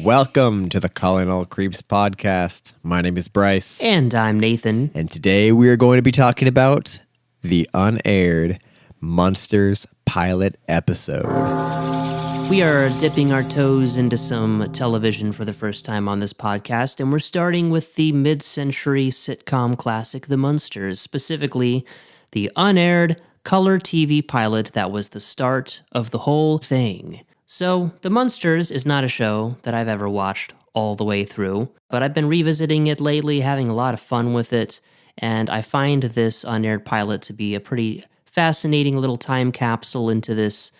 Welcome to the Calling All Creeps podcast. My name is Bryce. And I'm Nathan. And today we are going to be talking about the Unaired Munsters pilot episode. We are dipping our toes into some television for the first time on this podcast, and we're starting with the mid-century sitcom classic, The Munsters, specifically the unaired color TV pilot that was the start of the whole thing. So, The Munsters is not a show that I've ever watched all the way through, but I've been revisiting it lately, having a lot of fun with it, and I find this unaired pilot to be a pretty fascinating little time capsule into this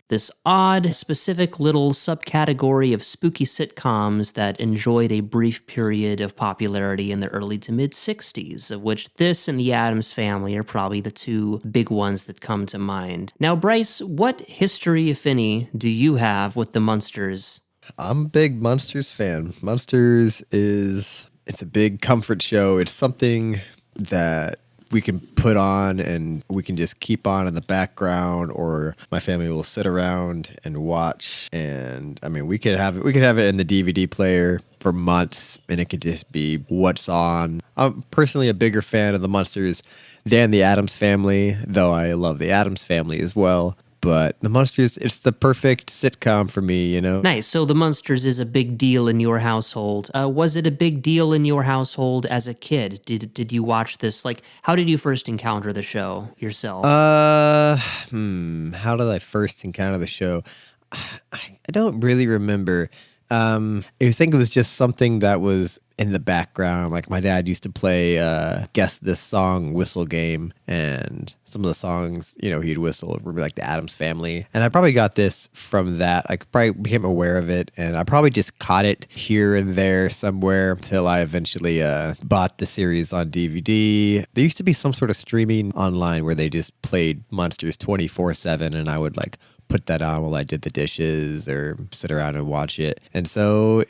odd, specific little subcategory of spooky sitcoms that enjoyed a brief period of popularity in the early to mid-60s, of which this and The Addams Family are probably the two big ones that come to mind. Now, Bryce, what history, if any, do you have with the Munsters? I'm a big Munsters fan. Munsters it's a big comfort show. It's something that we can put on and we can just keep on in the background, or my family will sit around and watch. And I mean, we could have it in the DVD player for months, and it could just be what's on. I'm personally a bigger fan of the Munsters than the Addams Family, though I love the Addams Family as well. But the Munsters, it's the perfect sitcom for me, you know? Nice. So the Munsters is a big deal in your household. Was it a big deal in your household as a kid? Did you watch this? Like, how did you first encounter the show yourself? How did I first encounter the show? I don't really remember. I think it was just something that was in the background. Like, my dad used to play Guess This Song whistle game, and some of the songs, he'd whistle were like the Addams Family. And I probably got this from that. I probably became aware of it, and I probably just caught it here and there somewhere until I eventually bought the series on DVD. There used to be some sort of streaming online where they just played Munsters 24/7, and I would put that on while I did the dishes or sit around and watch it. And so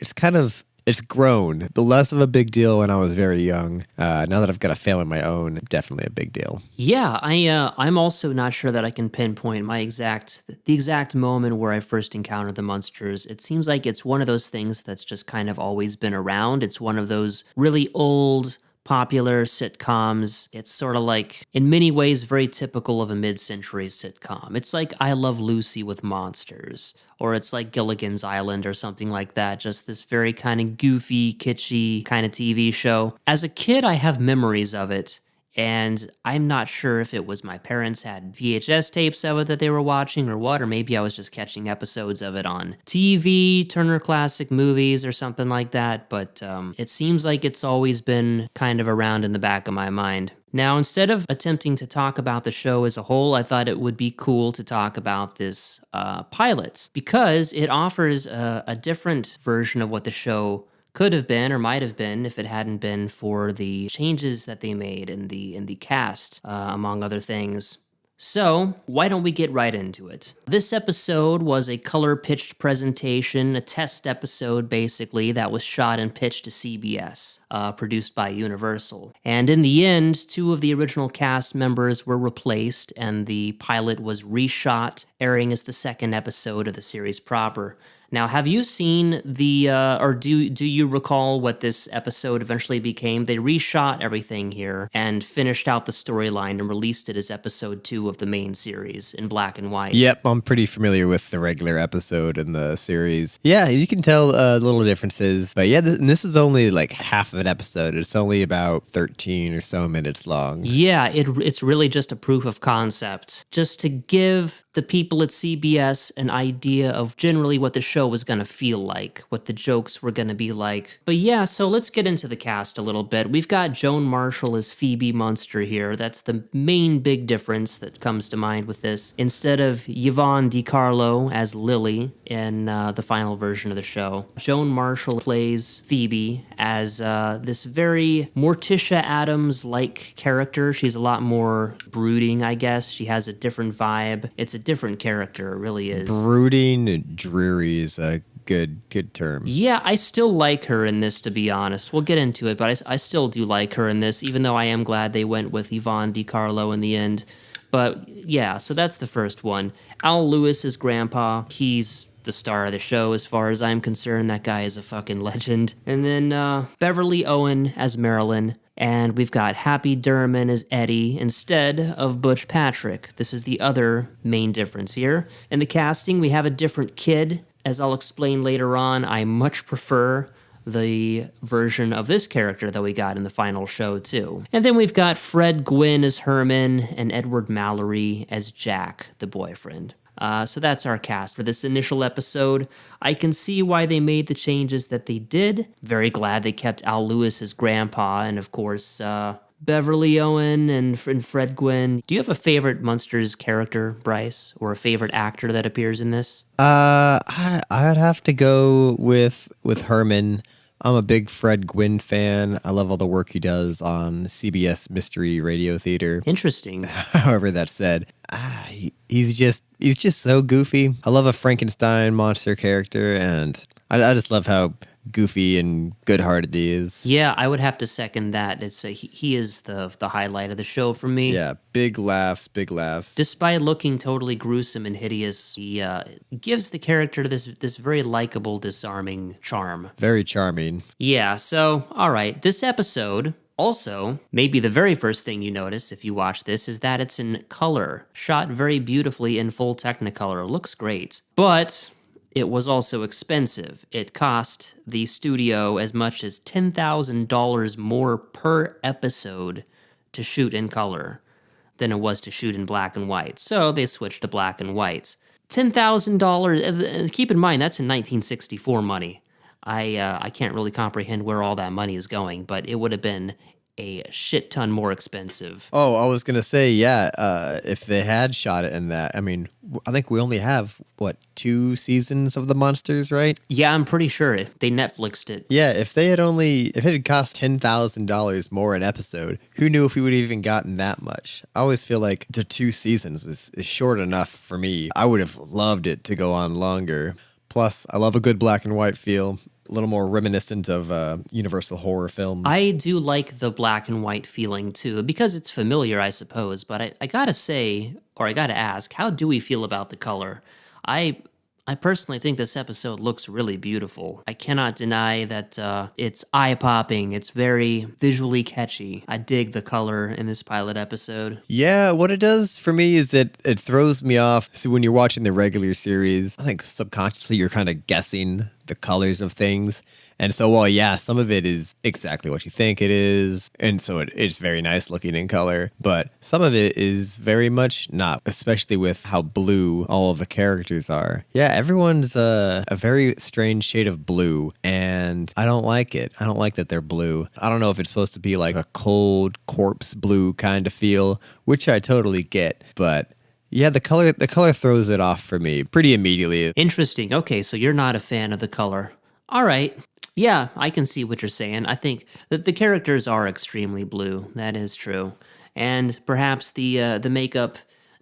it's grown. The less of a big deal when I was very young. Now that I've got a family of my own, definitely a big deal. Yeah, I'm also not sure that I can pinpoint the exact moment where I first encountered the Munsters. It seems like it's one of those things that's just kind of always been around. It's one of those really old, popular sitcoms. It's sort of like, in many ways, very typical of a mid-century sitcom. It's like I Love Lucy with monsters, or it's like Gilligan's Island or something like that. Just this very kind of goofy, kitschy kind of TV show. As a kid, I have memories of it, and I'm not sure if it was my parents had VHS tapes of it that they were watching or what, or maybe I was just catching episodes of it on TV, Turner Classic Movies or something like that, but it seems like it's always been kind of around in the back of my mind. Now, instead of attempting to talk about the show as a whole, I thought it would be cool to talk about this pilot, because it offers a different version of what the show could have been or might have been if it hadn't been for the changes that they made in the cast, among other things. So, why don't we get right into it? This episode was a color-pitched presentation, a test episode, basically, that was shot and pitched to CBS, produced by Universal. And in the end, two of the original cast members were replaced, and the pilot was reshot, airing as the second episode of the series proper. Now, have you seen or do you recall what this episode eventually became? They reshot everything here and finished out the storyline and released it as episode 2 of the main series in black and white. Yep, I'm pretty familiar with the regular episode in the series. Yeah, you can tell little differences. But yeah, this is only like half of an episode. It's only about 13 or so minutes long. Yeah, it's really just a proof of concept. Just to give the people at CBS an idea of generally what the show was going to feel like, what the jokes were going to be like. But yeah, so let's get into the cast a little bit. We've got Joan Marshall as Phoebe Munster here. That's the main big difference that comes to mind with this. Instead of Yvonne DiCarlo as Lily in the final version of the show, Joan Marshall plays Phoebe as this very Morticia Addams-like character. She's a lot more brooding, I guess. She has a different vibe. It's a different character, it really is. Brooding and dreary is a good term. Yeah, I still like her in this, to be honest. We'll get into it, but I still do like her in this, even though I am glad they went with Yvonne DiCarlo in the end. But yeah, so that's the first one. Al Lewis is Grandpa. He's the star of the show as far as I'm concerned. That guy is a fucking legend. And then Beverly Owen as Marilyn. And we've got Happy Durman as Eddie instead of Butch Patrick. This is the other main difference here. In the casting, we have a different kid. As I'll explain later on, I much prefer the version of this character that we got in the final show, too. And then we've got Fred Gwynn as Herman and Edward Mallory as Jack, the boyfriend. So that's our cast for this initial episode. I can see why they made the changes that they did. Very glad they kept Al Lewis as grandpa, and of course, Beverly Owen and Fred Gwynn. Do you have a favorite Munsters character, Bryce, or a favorite actor that appears in this? I'd have to go with Herman. I'm a big Fred Gwynn fan. I love all the work he does on CBS Mystery Radio Theater. Interesting. However, that said, he's just so goofy. I love a Frankenstein monster character, and I just love how goofy and good-hearted he is. Yeah, I would have to second that. He is the highlight of the show for me. Yeah, big laughs. Despite looking totally gruesome and hideous, he gives the character this very likable, disarming charm. Very charming. Yeah, so, all right, this episode... Also, maybe the very first thing you notice if you watch this is that it's in color, shot very beautifully in full Technicolor. It looks great. But it was also expensive. It cost the studio as much as $10,000 more per episode to shoot in color than it was to shoot in black and white. So they switched to black and white. $10,000, keep in mind, that's in 1964 money. I can't really comprehend where all that money is going, but it would have been a shit ton more expensive. Oh, I was going to say, yeah, if they had shot it in that, I mean, I think we only have, 2 seasons of the Munsters, right? Yeah, I'm pretty sure they Netflixed it. Yeah, if it had cost $10,000 more an episode, who knew if we would have even gotten that much? I always feel like the 2 seasons is short enough for me. I would have loved it to go on longer. Plus, I love a good black and white feel. A little more reminiscent of Universal horror films. I do like the black and white feeling too, because it's familiar, I suppose. But I gotta say, or I gotta ask, how do we feel about the color? I personally think this episode looks really beautiful. I cannot deny that it's eye-popping. It's very visually catchy. I dig the color in this pilot episode. Yeah, what it does for me is it throws me off. So when you're watching the regular series, I think subconsciously you're kind of guessing the colors of things. And so, well, yeah, some of it is exactly what you think it is. And so it's very nice looking in color. But some of it is very much not, especially with how blue all of the characters are. Yeah, everyone's a very strange shade of blue. And I don't like it. I don't like that they're blue. I don't know if it's supposed to be like a cold corpse blue kind of feel, which I totally get. But yeah, the color throws it off for me pretty immediately. Interesting. Okay, so you're not a fan of the color. All right. Yeah, I can see what you're saying. I think that the characters are extremely blue. That is true. And perhaps the makeup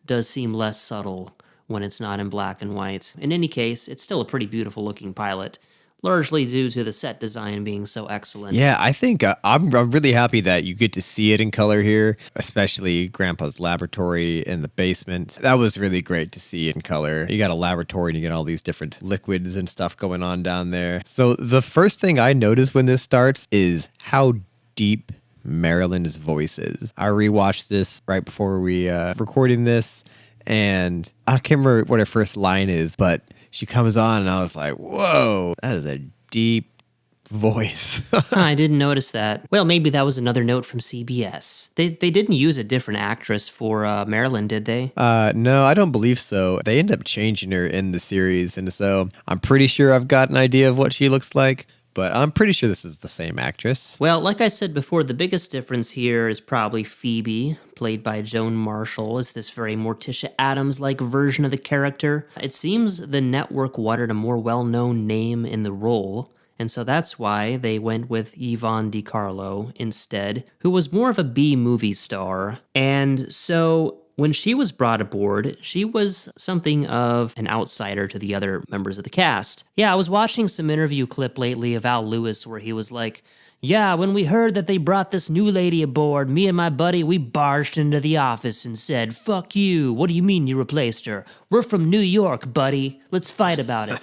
does seem less subtle when it's not in black and white. In any case, it's still a pretty beautiful looking pilot, largely due to the set design being so excellent. Yeah, I think I'm really happy that you get to see it in color here, especially Grandpa's laboratory in the basement. That was really great to see in color. You got a laboratory and you get all these different liquids and stuff going on down there. So the first thing I notice when this starts is how deep Marilyn's voice is. I rewatched this right before we recording this, and I can't remember what her first line is, but she comes on and I was like, whoa, that is a deep voice. I didn't notice that. Well, maybe that was another note from CBS. They didn't use a different actress for Marilyn, did they? No, I don't believe so. They end up changing her in the series, and so I'm pretty sure I've got an idea of what she looks like. But I'm pretty sure this is the same actress. Well, like I said before, the biggest difference here is probably Phoebe, played by Joan Marshall, is this very Morticia Addams-like version of the character. It seems the network wanted a more well-known name in the role, and so that's why they went with Yvonne DiCarlo instead, who was more of a B-movie star. And so when she was brought aboard, she was something of an outsider to the other members of the cast. Yeah, I was watching some interview clip lately of Al Lewis where he was like, Yeah, when we heard that they brought this new lady aboard, me and my buddy, we barged into the office and said, "Fuck you. What do you mean you replaced her? We're from New York, buddy. Let's fight about it."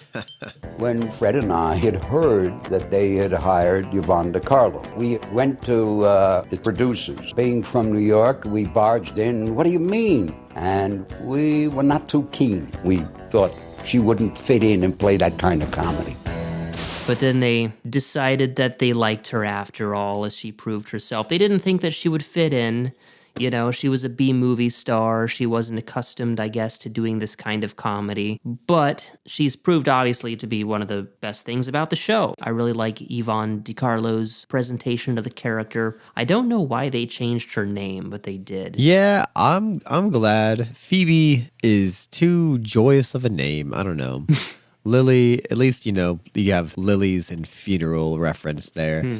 When Fred and I had heard that they had hired Yvonne DiCarlo, we went to the producers. Being from New York, we barged in. "What do you mean?" And we were not too keen. We thought she wouldn't fit in and play that kind of comedy. But then they decided that they liked her after all, as she proved herself. They didn't think that she would fit in. You know, she was a B-movie star. She wasn't accustomed, I guess, to doing this kind of comedy. But she's proved, obviously, to be one of the best things about the show. I really like Yvonne DiCarlo's presentation of the character. I don't know why they changed her name, but they did. Yeah, I'm glad. Phoebe is too joyous of a name. I don't know. Lily, at least, you know, you have Lily's and funeral reference there.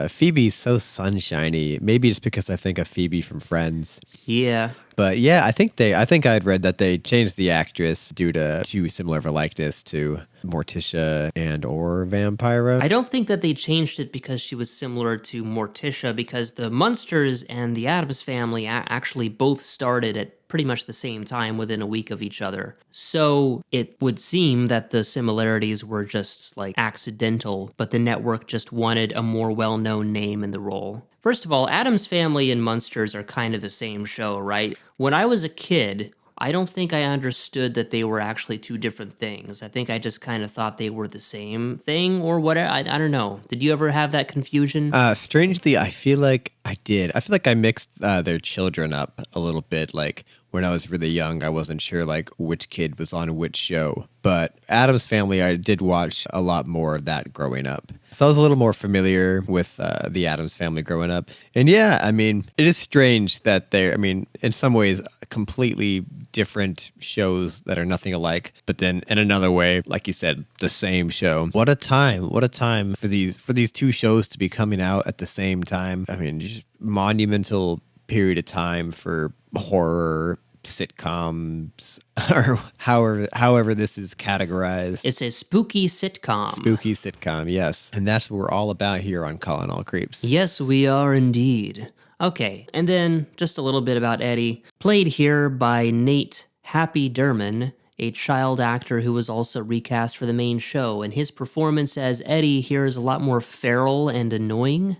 Phoebe's so sunshiny. Maybe it's because I think of Phoebe from Friends. Yeah. But yeah, I think I had read that they changed the actress due to too similar of a likeness to Morticia and or Vampira. I don't think that they changed it because she was similar to Morticia, because the Munsters and the Addams Family actually both started at pretty much the same time within a week of each other. So it would seem that the similarities were just like accidental, but the network just wanted a more well-known name in the role. First of all, Addams Family and Munsters are kind of the same show, right? When I was a kid, I don't think I understood that they were actually two different things. I think I just kind of thought they were the same thing or whatever. I don't know. Did you ever have that confusion? Strangely, I feel like I did. I feel like I mixed their children up a little bit. Like when I was really young, I wasn't sure like which kid was on which show. But Addams Family, I did watch a lot more of that growing up. So I was a little more familiar with the Addams Family growing up. And yeah, I mean, it is strange that they're, I mean, in some ways, completely different shows that are nothing alike. But then in another way, like you said, the same show. What a time. What a time for these two shows to be coming out at the same time. I mean, just monumental period of time for horror sitcoms, or however this is categorized. It's a spooky sitcom. Spooky sitcom, yes. And that's what we're all about here on Calling All Creeps. Yes, we are indeed. Okay, and then just a little bit about Eddie. Played here by Nate Happy Derman, a child actor who was also recast for the main show, and his performance as Eddie here is a lot more feral and annoying.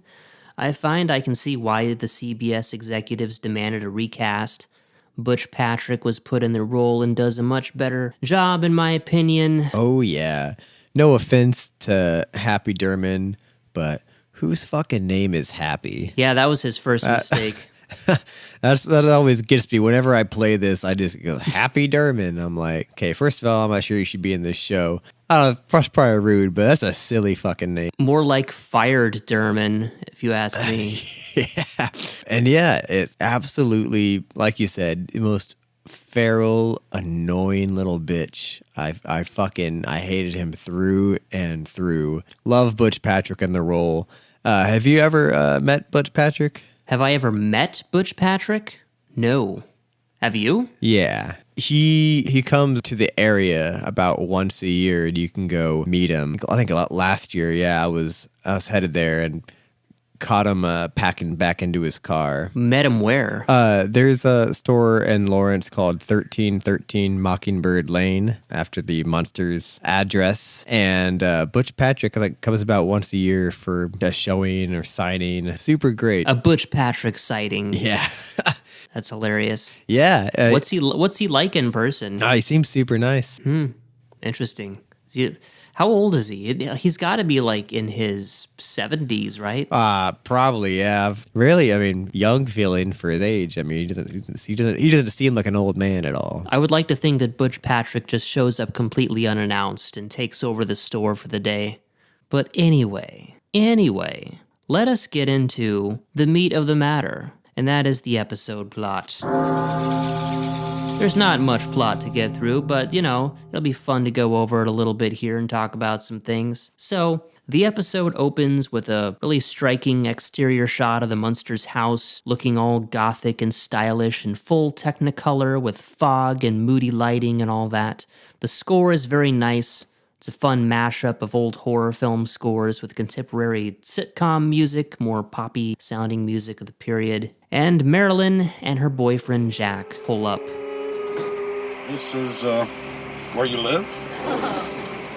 I find I can see why the CBS executives demanded a recast. Butch Patrick was put in the role and does a much better job, in my opinion. Oh, yeah. No offense to Happy Derman, but whose fucking name is Happy? Yeah, that was his first mistake. That always gets me. Whenever I play this, I just go, Happy Derman. I'm like, okay, first of all, I'm not sure you should be in this show. That's probably rude, but that's a silly fucking name. More like Fired Derman, if you ask me. Yeah. And yeah, it's absolutely, like you said, the most feral, annoying little bitch. I hated him through and through. Love Butch Patrick in the role. Have you ever met Butch Patrick? Have I ever met Butch Patrick? No. Have you? Yeah. He comes to the area about once a year, and you can go meet him. I think last year, yeah, I was headed there and caught him packing back into his car. Met him where? There's a store in Lawrence called 1313 Mockingbird Lane, after the Munsters address. And Butch Patrick comes about once a year for a showing or signing. Super great. A Butch Patrick sighting. Yeah. That's hilarious. Yeah. What's he like in person? He seems super nice. Interesting. How old is he? He's got to be like in his 70s, right? Probably, yeah. Really, I mean, young feeling for his age. I mean, he doesn't seem like an old man at all. I would like to think that Butch Patrick just shows up completely unannounced and takes over the store for the day. But anyway, let us get into the meat of the matter, and that is the episode plot. There's not much plot to get through, but, it'll be fun to go over it a little bit here and talk about some things. So, the episode opens with a really striking exterior shot of the Munsters' house, looking all gothic and stylish in full Technicolor with fog and moody lighting and all that. The score is very nice. It's a fun mashup of old horror film scores with contemporary sitcom music, more poppy sounding music of the period. And Marilyn and her boyfriend Jack pull up. This is, where you live?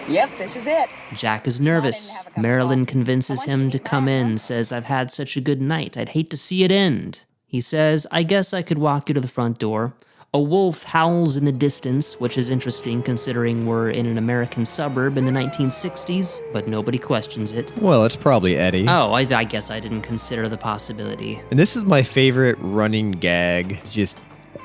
Yep, this is it. Jack is nervous. Marilyn convinces him to come in, says, "I've had such a good night. I'd hate to see it end." He says, "I guess I could walk you to the front door." A wolf howls in the distance, which is interesting considering we're in an American suburb in the 1960s, but nobody questions it. Well, it's probably Eddie. Oh, I guess I didn't consider the possibility. And this is my favorite running gag. It's just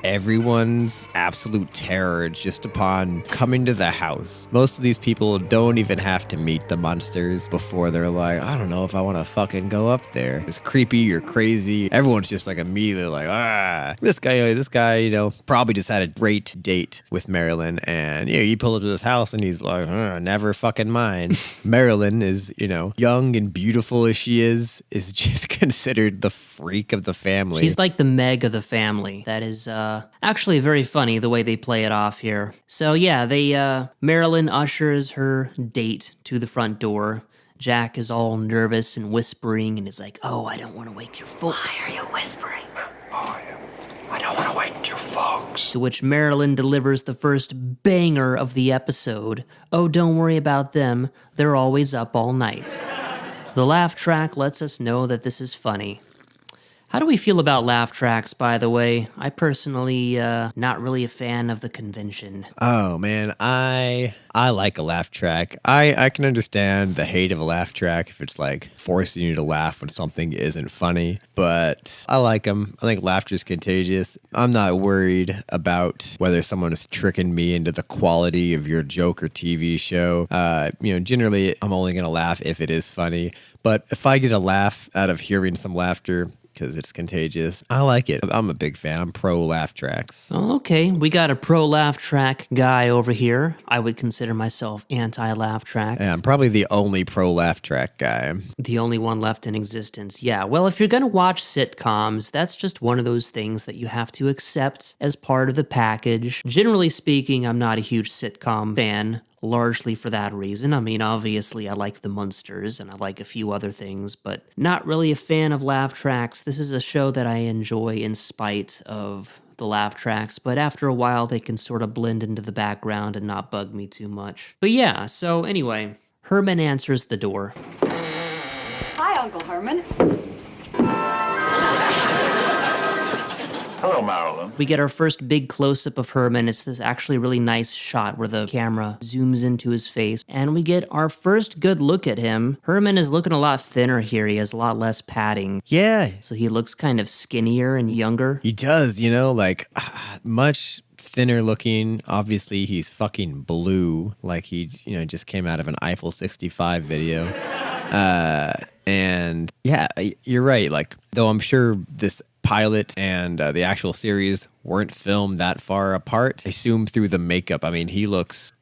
everyone's absolute terror just upon coming to the house. Most of these people don't even have to meet the Munsters before they're like, I don't know if I want to fucking go up there. It's creepy, you're crazy. Everyone's just like immediately like, this guy, probably just had a great date with Marilyn. And, you pull up to this house and he's like, never fucking mind. Marilyn is, young and beautiful as she is just considered the freak of the family. She's like the Meg of the family. That is, actually very funny the way they play it off here. So yeah, Marilyn ushers her date to the front door. Jack is all nervous and whispering and is like, "Oh, I don't want to wake your folks." Why are you whispering? I don't want to wake your folks. To which Marilyn delivers the first banger of the episode. "Oh, don't worry about them. They're always up all night." The laugh track lets us know that this is funny. How do we feel about laugh tracks, by the way? I personally, not really a fan of the convention. Oh, man, I like a laugh track. I can understand the hate of a laugh track if it's like forcing you to laugh when something isn't funny, but I like them. I think laughter is contagious. I'm not worried about whether someone is tricking me into the quality of your joke or TV show. Generally, I'm only going to laugh if it is funny, but if I get a laugh out of hearing some laughter, because it's contagious, I like it. I'm a big fan. I'm pro laugh tracks. Oh, okay, we got a pro laugh track guy over here. I would consider myself anti-laugh track. Yeah, I'm probably the only pro laugh track guy. The only one left in existence. Yeah, well, if you're gonna watch sitcoms, that's just one of those things that you have to accept as part of the package. Generally speaking, I'm not a huge sitcom fan. Largely for that reason. I mean, obviously, I like the Munsters and I like a few other things, but not really a fan of laugh tracks. This is a show that I enjoy in spite of the laugh tracks, but after a while, they can sort of blend into the background and not bug me too much. But yeah, so anyway, Herman answers the door. Hi, Uncle Herman. Hello, Marilyn. We get our first big close-up of Herman. It's this actually really nice shot where the camera zooms into his face, and we get our first good look at him. Herman is looking a lot thinner here. He has a lot less padding. Yeah. So he looks kind of skinnier and younger. He does, much thinner looking. Obviously, he's fucking blue, like he, just came out of an Eiffel 65 video. And yeah, you're right. Like, though I'm sure this pilot and the actual series weren't filmed that far apart, I assume through the makeup. I mean, he looks,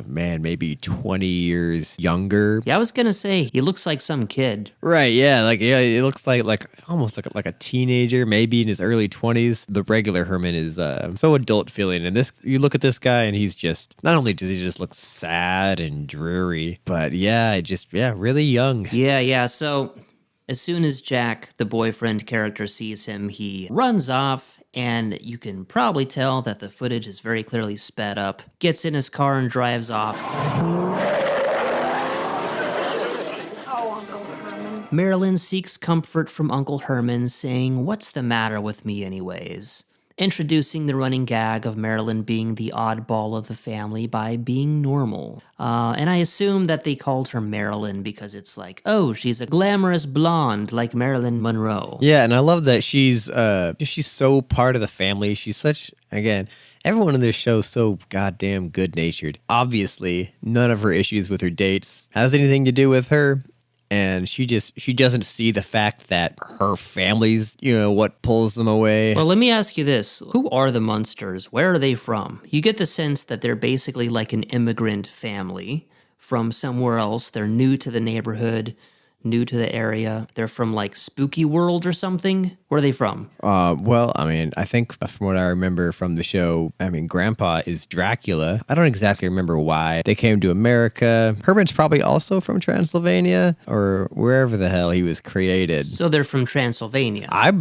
maybe 20 years younger. Yeah, I was gonna say, he looks like some kid. Right, yeah, it looks like almost like a teenager, maybe in his early 20s. The regular Herman is so adult feeling, and this, you look at this guy and he's just, not only does he just look sad and dreary, but really young. Yeah, so as soon as Jack, the boyfriend character, sees him, he runs off, and you can probably tell that the footage is very clearly sped up, gets in his car and drives off. Oh, Uncle Herman. Marilyn seeks comfort from Uncle Herman, saying, "What's the matter with me anyways?" Introducing the running gag of Marilyn being the oddball of the family by being normal. And I assume that they called her Marilyn because it's like, oh, she's a glamorous blonde like Marilyn Monroe. Yeah, and I love that she's so part of the family. She's such, again, everyone in this show is so goddamn good-natured. Obviously, none of her issues with her dates has anything to do with her. And she doesn't see the fact that her family's, what pulls them away. Well, let me ask you this. Who are the Munsters? Where are they from? You get the sense that they're basically like an immigrant family from somewhere else. They're new to the neighborhood, new to the area. They're from like Spooky World or something. Where are they from? Well, I mean, I think from what I remember from the show, I mean, Grandpa is Dracula. I don't exactly remember why they came to America. Herman's probably also from Transylvania or wherever the hell he was created. So they're from Transylvania. I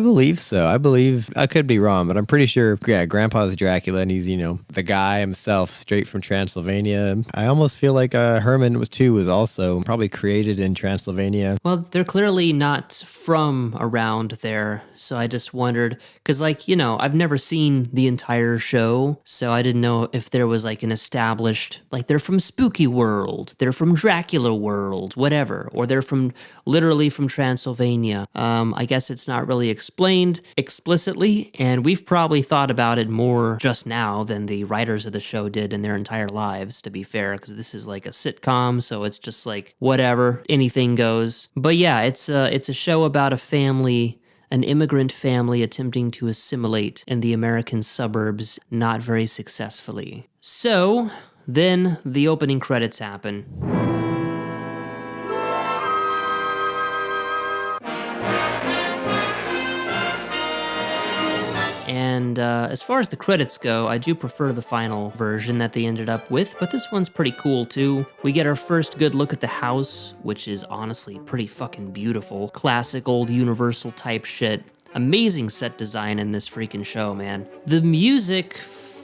believe so. I could be wrong, but I'm pretty sure, yeah, Grandpa's Dracula, and he's, the guy himself straight from Transylvania. I almost feel like Herman was also probably created in Transylvania. Well, they're clearly not from around there, so I just wondered, because, I've never seen the entire show, so I didn't know if there was, an established, they're from Spooky World, they're from Dracula World, whatever, or they're literally from Transylvania. I guess it's not really explained explicitly, and we've probably thought about it more just now than the writers of the show did in their entire lives, to be fair, because this is like a sitcom, so it's just whatever, anything goes. But yeah, it's a show about a family, an immigrant family attempting to assimilate in the American suburbs, not very successfully. So then the opening credits happen. And as far as the credits go, I do prefer the final version that they ended up with, but this one's pretty cool too. We get our first good look at the house, which is honestly pretty fucking beautiful. Classic old Universal type shit. Amazing set design in this freaking show, man. The music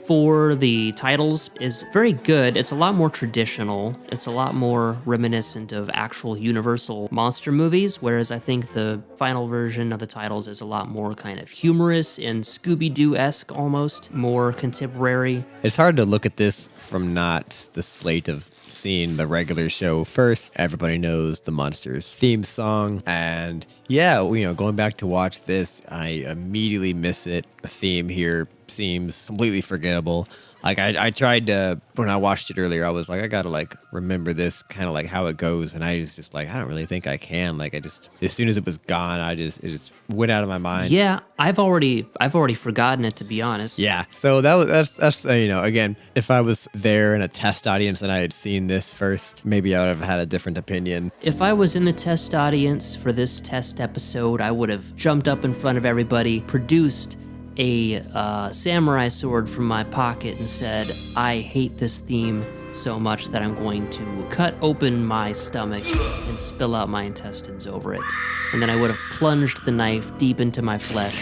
for the titles is very good. It's a lot more traditional. It's a lot more reminiscent of actual Universal monster movies, whereas I think the final version of the titles is a lot more kind of humorous and Scooby-Doo-esque almost, more contemporary. It's hard to look at this from not the slate of seeing the regular show first. Everybody knows the Munsters theme song, and yeah, going back to watch this, I immediately miss it. The theme here seems completely forgettable. I tried to, when I watched it earlier, I was like, I gotta remember this kind of how it goes, and I was just I don't really think I can. As soon as it was gone, it just went out of my mind. Yeah, I've already forgotten it, to be honest. Yeah, so that's again, if I was there in a test audience and I had seen this first, maybe I would have had a different opinion. If I was in the test audience for this test episode, I would have jumped up in front of everybody, produced a samurai sword from my pocket and said, I hate this theme so much that I'm going to cut open my stomach and spill out my intestines over it. And then I would have plunged the knife deep into my flesh,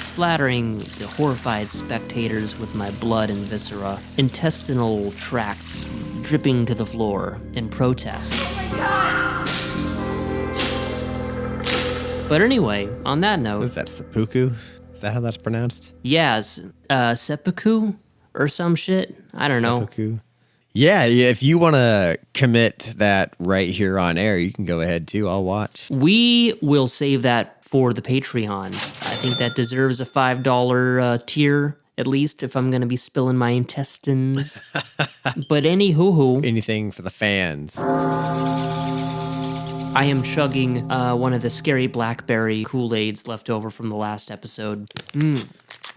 splattering the horrified spectators with my blood and viscera, intestinal tracts dripping to the floor in protest. But anyway, on that note... Is that seppuku? Is that how that's pronounced? Yeah, seppuku or some shit. I don't know. Seppuku. Yeah, if you want to commit that right here on air, you can go ahead too. I'll watch. We will save that for the Patreon. I think that deserves a $5 tier, at least, if I'm going to be spilling my intestines. But anywho. Anything for the fans. I am chugging one of the scary blackberry Kool-Aids left over from the last episode.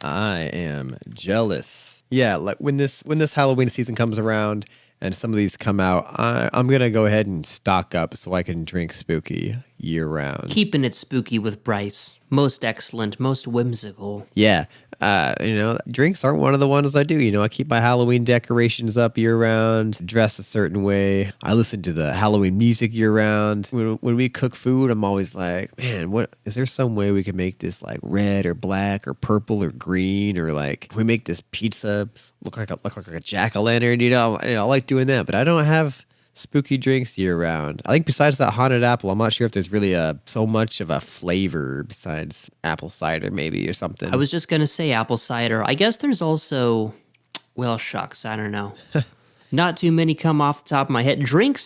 I am jealous. Yeah, when this Halloween season comes around and some of these come out, I'm going to go ahead and stock up so I can drink spooky year round. Keeping it spooky with Bryce. Most excellent, most whimsical. Yeah. Drinks aren't one of the ones I do. I keep my Halloween decorations up year round, dress a certain way. I listen to the Halloween music year round. When we cook food, I'm always like, man, what is there some way we can make this red or black or purple or green, or can we make this pizza look like a jack-o'-lantern? I like doing that, but I don't have spooky drinks year round. I think besides that haunted apple, I'm not sure if there's really so much of a flavor besides apple cider maybe or something. I was just going to say apple cider. I guess there's also, well, shucks, I don't know. Not too many come off the top of my head.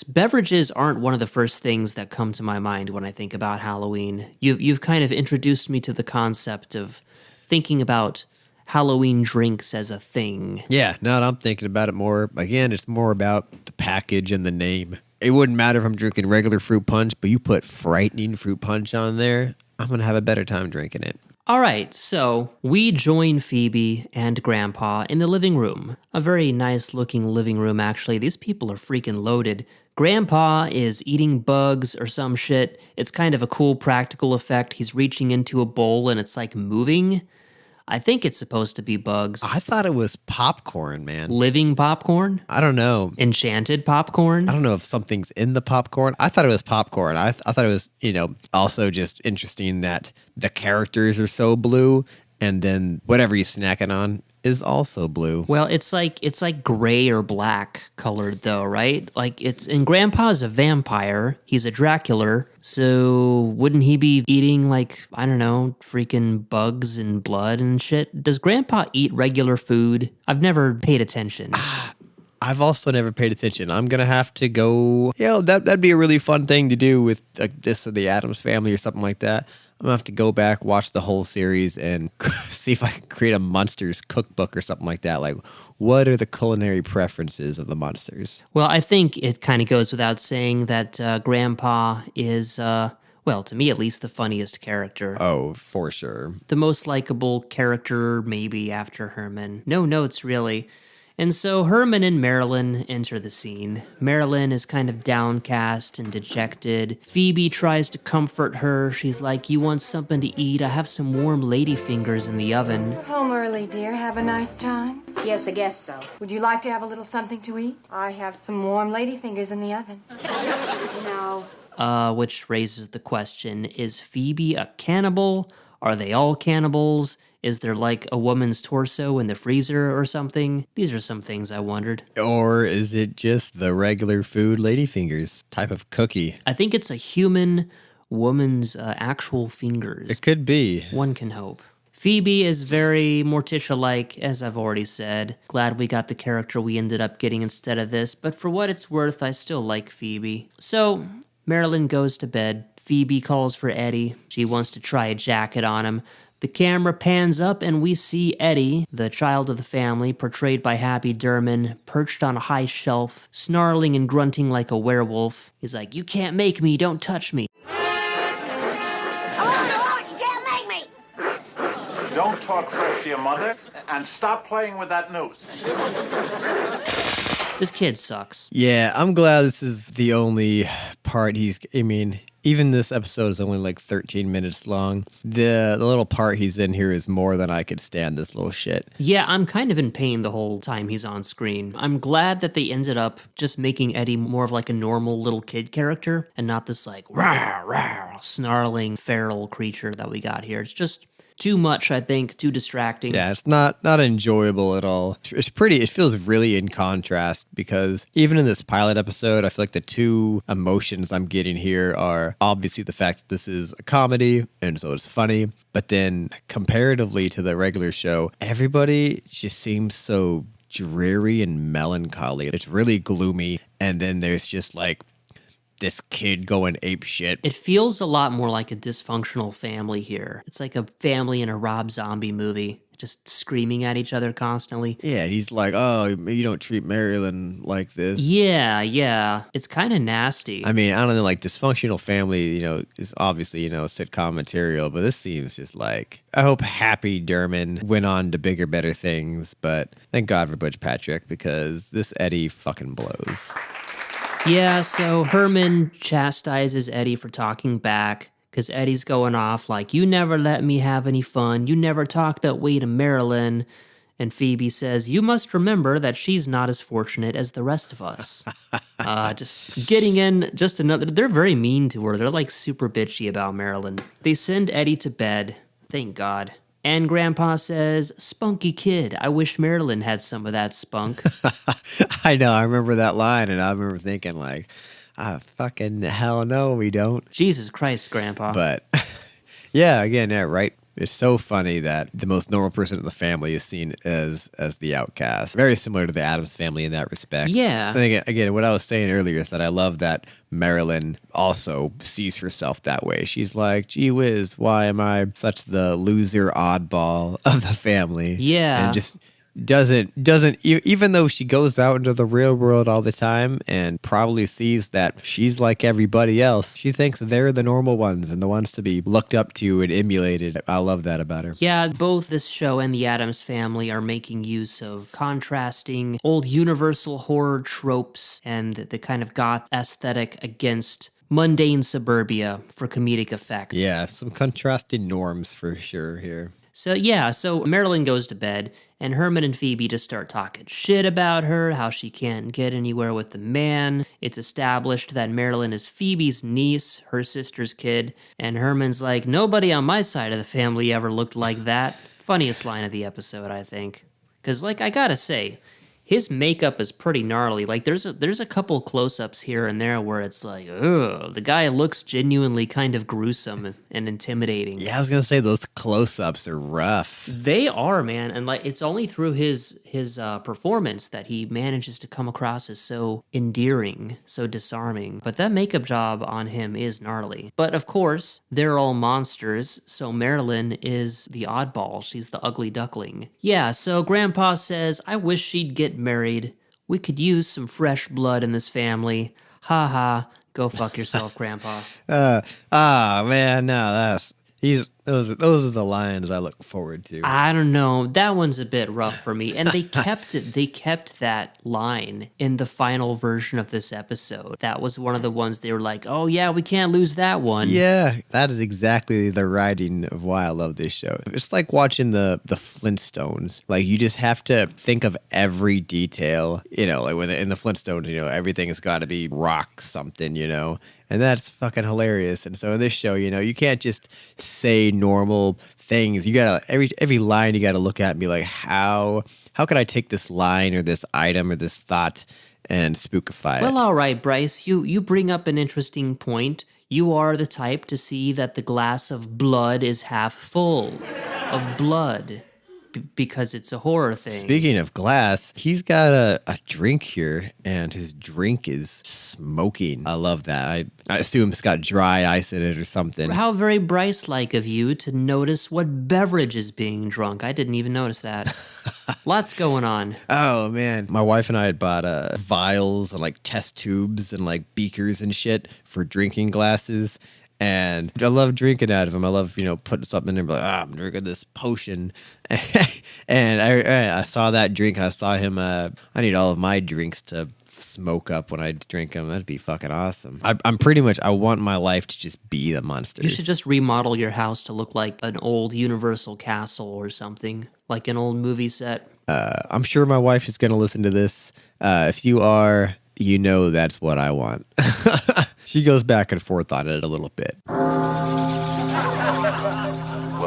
Beverages aren't one of the first things that come to my mind when I think about Halloween. You've kind of introduced me to the concept of thinking about Halloween drinks as a thing. Yeah, now that I'm thinking about it more, again, it's more about the package and the name. It wouldn't matter if I'm drinking regular fruit punch, but you put frightening fruit punch on there, I'm going to have a better time drinking it. All right, so we join Phoebe and Grandpa in the living room. A very nice looking living room, actually. These people are freaking loaded. Grandpa is eating bugs or some shit. It's kind of a cool practical effect. He's reaching into a bowl and it's like moving. I think it's supposed to be bugs. I thought it was popcorn, man. Living popcorn? I don't know. Enchanted popcorn? I don't know if something's in the popcorn. I thought it was popcorn. I thought it was, also just interesting that the characters are so blue, and then whatever he's snacking on is also blue. Well, it's like gray or black colored though, right? Like and Grandpa's a vampire. He's a Dracula. So wouldn't he be eating I don't know, freaking bugs and blood and shit? Does Grandpa eat regular food? I've never paid attention. I've also never paid attention. I'm going to have to go, that'd be a really fun thing to do with this or the Addams Family or something like that. I'm going to have to go back, watch the whole series, and see if I can create a Munsters cookbook or something like that. Like, what are the culinary preferences of the Munsters? Well, I think it kind of goes without saying that Grandpa is, to me at least, the funniest character. Oh, for sure. The most likable character, maybe, after Herman. No notes, really. And so Herman and Marilyn enter the scene. Marilyn is kind of downcast and dejected. Phoebe tries to comfort her. She's like, "You want something to eat? I have some warm ladyfingers in the oven." Home early, dear. Have a nice time. Yes, I guess so. Would you like to have a little something to eat? I have some warm ladyfingers in the oven. No. Which raises the question, is Phoebe a cannibal? Are they all cannibals? Is there a woman's torso in the freezer or something? These are some things I wondered. Or is it just the regular food ladyfingers type of cookie? I think it's a human woman's actual fingers. It could be. One can hope. Phoebe is very Morticia-like, as I've already said. Glad we got the character we ended up getting instead of this, but for what it's worth, I still like Phoebe. So, Marilyn goes to bed. Phoebe calls for Eddie. She wants to try a jacket on him. The camera pans up and we see Eddie, the child of the family, portrayed by Happy Durman, perched on a high shelf, snarling and grunting like a werewolf. He's like, "You can't make me, don't touch me." Oh, you can't make me! Don't talk fresh to your mother, and stop playing with that noose. This kid sucks. Yeah, I'm glad this is the only part even this episode is only 13 minutes long. The little part he's in here is more than I could stand, this little shit. Yeah, I'm kind of in pain the whole time he's on screen. I'm glad that they ended up just making Eddie more of a normal little kid character and not this rah, rah, snarling feral creature that we got here. It's just too much, I think, too distracting. Yeah, it's not enjoyable at all. It feels really in contrast because even in this pilot episode, I feel like the two emotions I'm getting here are obviously the fact that this is a comedy and so it's funny, but then comparatively to the regular show, everybody just seems so dreary and melancholy. It's really gloomy, and then there's just this kid going ape shit. It feels a lot more like a dysfunctional family here. It's like a family in a Rob Zombie movie, just screaming at each other constantly. Yeah, and he's like, "Oh, you don't treat Marilyn like this." Yeah. It's kind of nasty. I mean, I don't know, dysfunctional family, is obviously, sitcom material, but this seems just I hope Happy Durman went on to bigger, better things, but thank God for Butch Patrick because this Eddie fucking blows. Yeah, so Herman chastises Eddie for talking back, because Eddie's going off "You never let me have any fun, you never talk that way to Marilyn," and Phoebe says, "You must remember that she's not as fortunate as the rest of us." Just getting in just another, they're very mean to her, they're super bitchy about Marilyn. They send Eddie to bed, thank God. And Grandpa says, "Spunky kid, I wish Marilyn had some of that spunk." I know, I remember that line, and I remember thinking fucking hell no, we don't. Jesus Christ, Grandpa. But, yeah, right. It's so funny that the most normal person in the family is seen as the outcast. Very similar to the Addams Family in that respect. Yeah. And again, what I was saying earlier is that I love that Marilyn also sees herself that way. She's like, "Gee whiz, why am I such the loser oddball of the family?" Yeah. And just even though she goes out into the real world all the time and probably sees that she's like everybody else, she thinks they're the normal ones and the ones to be looked up to and emulated. I love that about her. Yeah, both this show and the Addams Family are making use of contrasting old universal horror tropes and the kind of goth aesthetic against mundane suburbia for comedic effect. Yeah, some contrasting norms for sure here. So Marilyn goes to bed, and Herman and Phoebe just start talking shit about her, how she can't get anywhere with the man. It's established that Marilyn is Phoebe's niece, her sister's kid, and Herman's like, nobody on my side of the family ever looked like that. Funniest line of the episode, I think. Because, I gotta say, his makeup is pretty gnarly. There's a couple close-ups here and there where it's like, ugh, the guy looks genuinely kind of gruesome and intimidating. Yeah, I was gonna say those close-ups are rough. They are, man, and it's only through his performance that he manages to come across as so endearing, so disarming. But that makeup job on him is gnarly. But of course, they're all monsters, so Marilyn is the oddball. She's the ugly duckling. Yeah, so Grandpa says, I wish she'd get married. We could use some fresh blood in this family. Ha ha. Go fuck yourself, Grandpa. Man, no, those are the lines I look forward to. I don't know. That one's a bit rough for me. And they kept it. They kept that line in the final version of this episode. That was one of the ones they were like, oh yeah, we can't lose that one. Yeah, that is exactly the writing of why I love this show. It's like watching the Flintstones. You just have to think of every detail. When in the Flintstones, everything has got to be rock something, And that's fucking hilarious. And so in this show, you can't just say normal things. You gotta every line you gotta look at and be like, how can I take this line or this item or this thought and spookify it? Well, all right, Bryce, you bring up an interesting point. You are the type to see that the glass of blood is half full of blood. Because it's a horror thing. Speaking of glass, he's got a drink here, and his drink is smoking. I love that. I assume it's got dry ice in it or something. How very Bryce-like of you to notice what beverage is being drunk. I didn't even notice that. Lots going on. Oh, man. My wife and I had bought vials and test tubes and beakers and shit for drinking glasses. And I love drinking out of them. I love, putting something in there and be like, I'm drinking this potion. And I saw that drink and I saw him, I need all of my drinks to smoke up when I drink them. That'd be fucking awesome. I want my life to just be the Munsters. You should just remodel your house to look like an old Universal castle or something, like an old movie set. I'm sure my wife is going to listen to this. If you are, that's what I want. She goes back and forth on it a little bit. Well,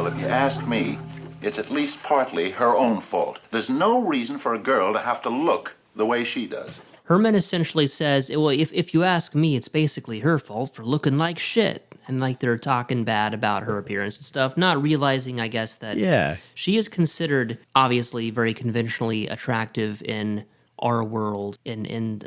if you ask me, it's at least partly her own fault. There's no reason for a girl to have to look the way she does. Herman essentially says, well, if you ask me, it's basically her fault for looking like shit. And they're talking bad about her appearance and stuff, not realizing, I guess, that she is considered, obviously, very conventionally attractive in our world, in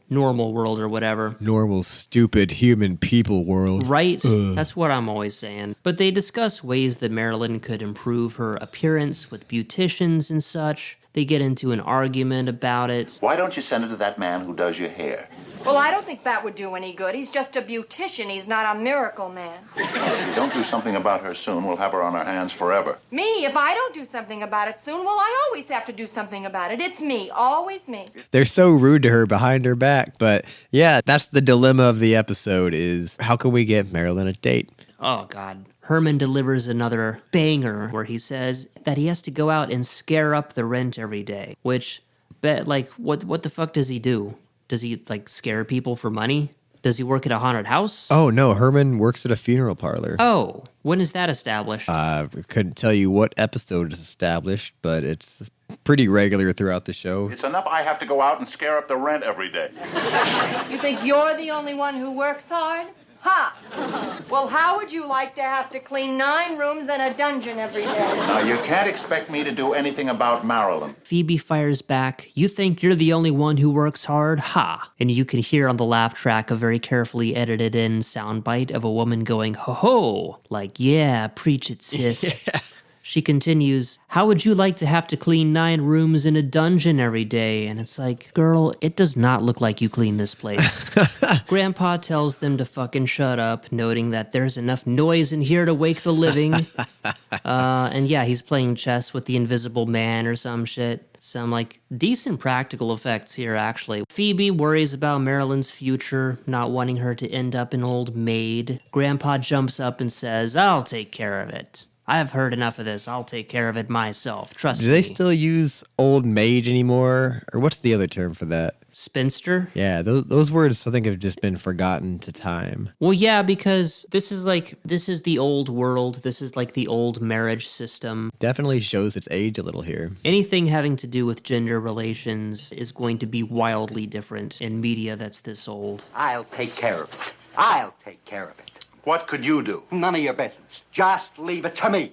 normal world or whatever. Normal, stupid human people world. Right? That's what I'm always saying. But they discuss ways that Marilyn could improve her appearance with beauticians and such. They get into an argument about it. Why don't you send it to that man who does your hair? Well, I don't think that would do any good. He's just a beautician. He's not a miracle man. If we don't do something about her soon, we'll have her on our hands forever. Me? If I don't do something about it soon, well, I always have to do something about it. It's me. Always me. They're so rude to her behind her back. But yeah, that's the dilemma of the episode is how can we get Marilyn a date? Oh, God. Herman delivers another banger where he says that he has to go out and scare up the rent every day, which, what the fuck does he do? Does he, scare people for money? Does he work at a haunted house? Oh, no, Herman works at a funeral parlor. Oh, when is that established? I couldn't tell you what episode is established, but it's pretty regular throughout the show. It's enough I have to go out and scare up the rent every day. You think you're the only one who works hard? Ha! Well, how would you like to have to clean 9 rooms and a dungeon every day? Now, you can't expect me to do anything about Marilyn. Phoebe fires back, you think you're the only one who works hard? Ha! And you can hear on the laugh track a very carefully edited in soundbite of a woman going, ho ho! Yeah, preach it, sis. Yeah. She continues, how would you like to have to clean 9 rooms in a dungeon every day? And it's like, girl, it does not look like you clean this place. Grandpa tells them to fucking shut up, noting that there's enough noise in here to wake the living. And yeah, he's playing chess with the Invisible Man or some shit. Some, like, decent practical effects here, actually. Phoebe worries about Marilyn's future, not wanting her to end up an old maid. Grandpa jumps up and says, I'll take care of it. I've heard enough of this. I'll take care of it myself. Trust me. Do they still use old maid anymore? Or what's the other term for that? Spinster? Yeah, those words I think have just been forgotten to time. Well, yeah, because this is the old world. This is like the old marriage system. Definitely shows its age a little here. Anything having to do with gender relations is going to be wildly different in media that's this old. I'll take care of it. I'll take care of it. What could you do? None of your business. Just leave it to me.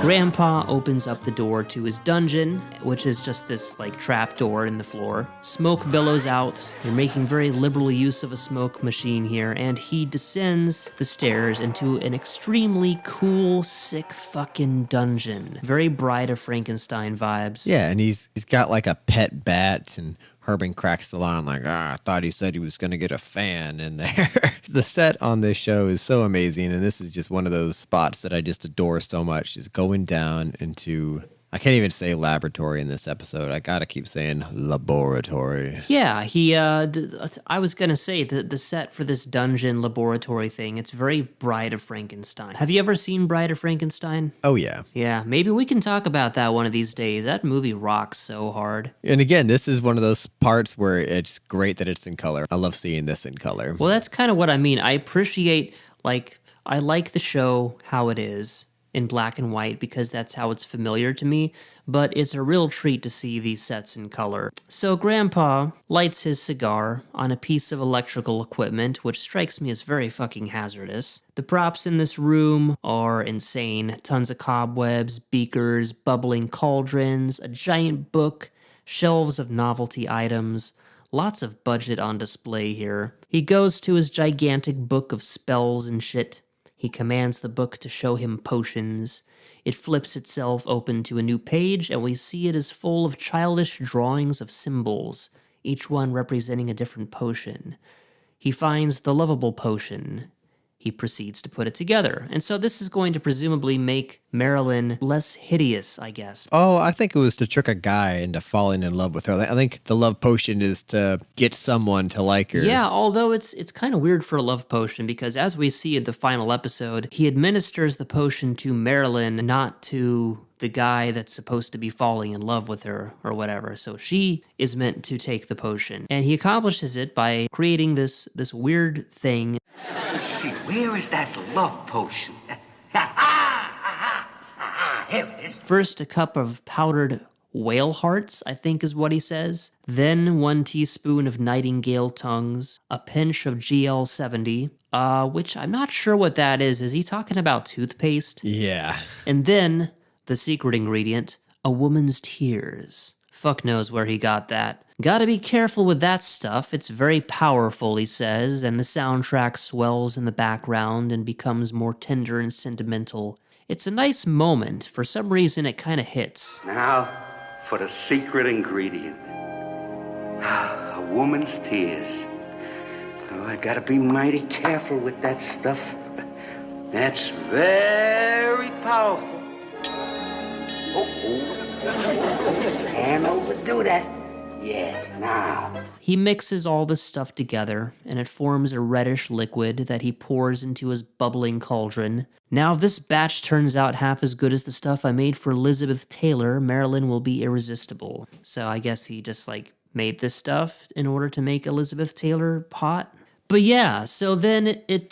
Grandpa opens up the door to his dungeon, which is just this, like, trap door in the floor. Smoke billows out. They're making very liberal use of a smoke machine here, and he descends the stairs into an extremely cool, sick fucking dungeon. Very Bride of Frankenstein vibes. Yeah, and he's got like a pet bat, and Herbin cracks the line like, I thought he said he was going to get a fan in there. The set on this show is so amazing, and this is just one of those spots that I just adore so much, is going down into, I can't even say laboratory in this episode. I gotta keep saying laboratory. Yeah, I was gonna say, the set for this dungeon laboratory thing, it's very Bride of Frankenstein. Have you ever seen Bride of Frankenstein? Oh, yeah. Yeah, maybe we can talk about that one of these days. That movie rocks so hard. And again, this is one of those parts where it's great that it's in color. I love seeing this in color. Well, that's kind of what I mean. I appreciate, like, I like the show how it is in black and white because that's how it's familiar to me, but it's a real treat to see these sets in color. So Grandpa lights his cigar on a piece of electrical equipment, which strikes me as very fucking hazardous. The props in this room are insane. Tons of cobwebs, beakers, bubbling cauldrons, a giant book, shelves of novelty items. Lots of budget on display here. He goes to his gigantic book of spells and shit. He commands the book to show him potions. It flips itself open to a new page, and we see it is full of childish drawings of symbols, each one representing a different potion. He finds the lovable potion. He proceeds to put it together. And so this is going to presumably make Marilyn less hideous, I guess. Oh, I think it was to trick a guy into falling in love with her. I think the love potion is to get someone to like her. Yeah, although it's kind of weird for a love potion because as we see in the final episode, he administers the potion to Marilyn, not to the guy that's supposed to be falling in love with her or whatever. So she is meant to take the potion. And he accomplishes it by creating this weird thing. Let's see, where is that love potion? Here it is. First, a cup of powdered whale hearts, I think is what he says. Then 1 teaspoon of nightingale tongues, a pinch of GL70, which I'm not sure what that is. Is he talking about toothpaste? Yeah. And then the secret ingredient, a woman's tears. Fuck knows where he got that. Gotta be careful with that stuff. It's very powerful, he says, and the soundtrack swells in the background and becomes more tender and sentimental. It's a nice moment. For some reason, it kind of hits. Now, for the secret ingredient. A woman's tears. Oh, I gotta be mighty careful with that stuff. That's very powerful. Can't overdo that. Yes, now. He mixes all this stuff together, and it forms a reddish liquid that he pours into his bubbling cauldron. Now, if this batch turns out half as good as the stuff I made for Elizabeth Taylor, Marilyn will be irresistible. So I guess he just, like, made this stuff in order to make Elizabeth Taylor hot. But yeah, so then it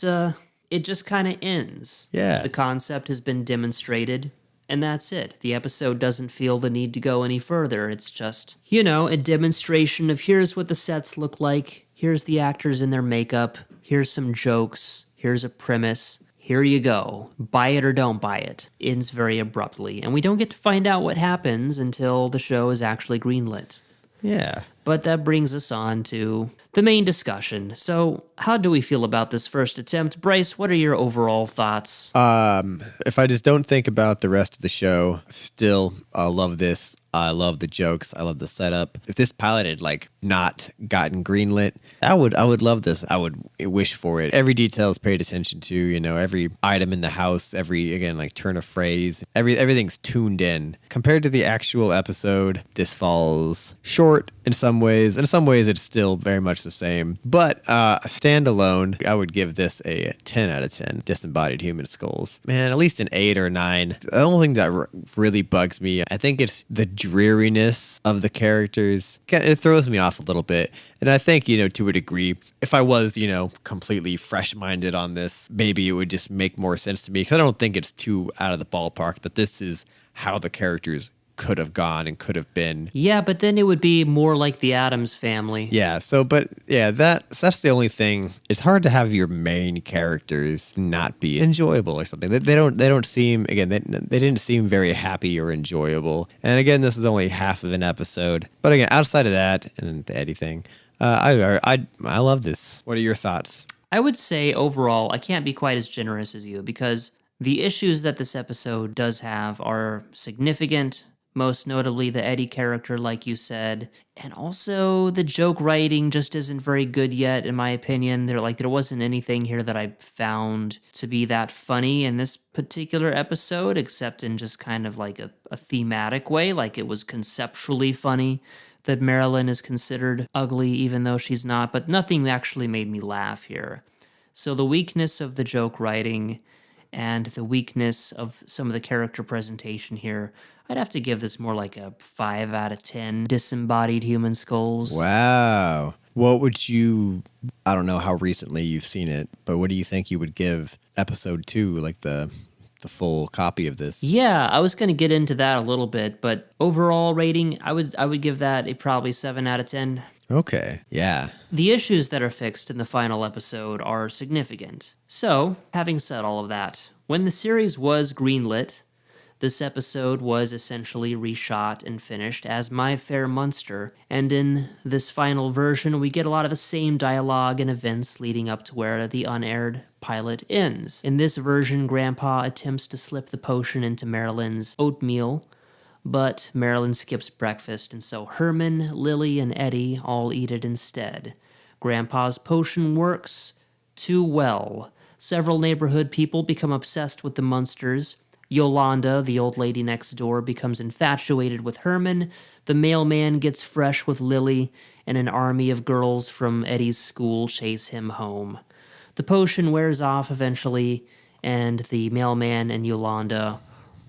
just kind of ends. Yeah. The concept has been demonstrated. And that's it. The episode doesn't feel the need to go any further. It's just, a demonstration of here's what the sets look like, here's the actors in their makeup, here's some jokes, here's a premise, here you go. Buy it or don't buy it. Ends very abruptly. And we don't get to find out what happens until the show is actually greenlit. Yeah. But that brings us on to the main discussion. So, how do we feel about this first attempt? Bryce, what are your overall thoughts? If I just don't think about the rest of the show, still, I love this. I love the jokes. I love the setup. If this pilot had like not gotten greenlit, I would love this. I would wish for it. Every detail is paid attention to, you know, every item in the house, every, again, like turn of phrase, everything's tuned in. Compared to the actual episode, this falls short in some ways. In some ways, it's still very much the same. But standalone, I would give this a 10 out of 10. Disembodied human skulls. Man, at least an 8 or a 9. The only thing that really bugs me, I think it's the dreariness of the characters. It throws me off a little bit. And I think, you know, to a degree, if I was, you know, completely fresh-minded on this, maybe it would just make more sense to me. Because I don't think it's too out of the ballpark that this is how the characters could have gone and could have been. Yeah, but then it would be more like the Addams Family. Yeah, that's the only thing. It's hard to have your main characters not be enjoyable or something. They don't seem, again, they didn't seem very happy or enjoyable. And again, this is only half of an episode. But again, outside of that and the Eddie thing, I love this. What are your thoughts? I would say overall, I can't be quite as generous as you because the issues that this episode does have are significant. Most notably the Eddie character, like you said. And also the joke writing just isn't very good yet, in my opinion. There wasn't anything here that I found to be that funny in this particular episode, except in just kind of like a thematic way, like it was conceptually funny that Marilyn is considered ugly, even though she's not, but nothing actually made me laugh here. So the weakness of the joke writing and the weakness of some of the character presentation here, I'd have to give this more like a 5 out of 10 disembodied human skulls. Wow. What would you, I don't know how recently you've seen it, but what do you think you would give episode 2, like the full copy of this? Yeah, I was going to get into that a little bit, but overall rating, I would give that a probably 7 out of 10. Okay, yeah. The issues that are fixed in the final episode are significant. So, having said all of that, when the series was greenlit, this episode was essentially reshot and finished as My Fair Munster, and in this final version, we get a lot of the same dialogue and events leading up to where the Unaired pilot ends. In this version, Grandpa attempts to slip the potion into Marilyn's oatmeal, but Marilyn skips breakfast, and so Herman, Lily, and Eddie all eat it instead. Grandpa's potion works too well. Several neighborhood people become obsessed with the Munsters. Yolanda, the old lady next door, becomes infatuated with Herman. The mailman gets fresh with Lily, and an army of girls from Eddie's school chase him home. The potion wears off eventually, and the mailman and Yolanda